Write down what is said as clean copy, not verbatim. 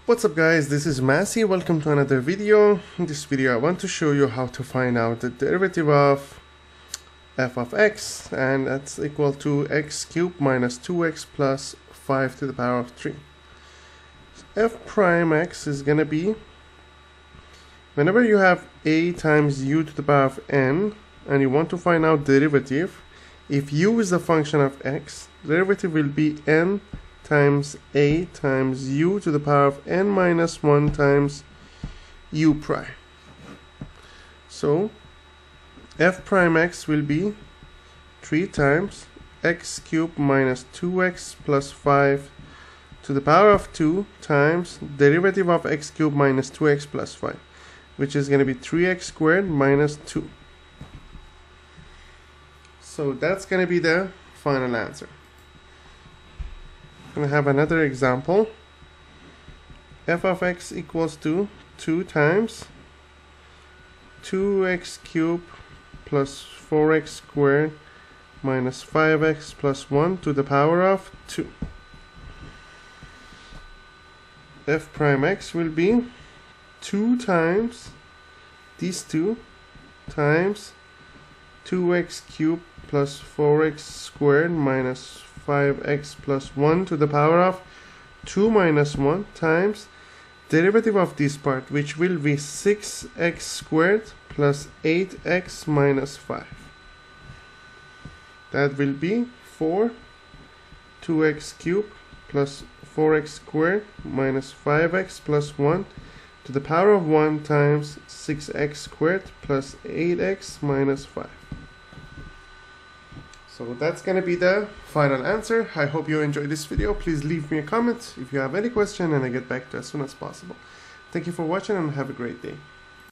What's up guys, this is Massey. Welcome to another video. In this video I want to show you how to find out the derivative of f of x, and that's equal to x cubed minus 2x plus 5 to the power of 3. F prime x is going to be, whenever you have a times u to the power of n and you want to find out derivative, if u is the function of x, derivative will be n times a times u to the power of n minus 1 times u prime. So f prime x will be 3 times x cubed minus 2x plus 5 to the power of 2 times derivative of x cubed minus 2x plus 5, which is going to be 3x squared minus 2. So that's going to be the final answer. I'm going to have another example. F of x equals to 2 times 2x cubed plus 4x squared minus 5x plus 1 to the power of 2. F prime x will be 2 times these 2 times 2x cubed plus 4x squared minus 5x plus 1 to the power of 2 minus 1 times derivative of this part, which will be 6x squared plus 8x minus 5. That will be 2x cubed plus 4x squared minus 5x plus 1 to the power of 1 times 6x squared plus 8x minus 5. So that's going to be the final answer. I hope you enjoyed this video. Please leave me a comment if you have any question, and I get back to you as soon as possible. Thank you for watching and have a great day.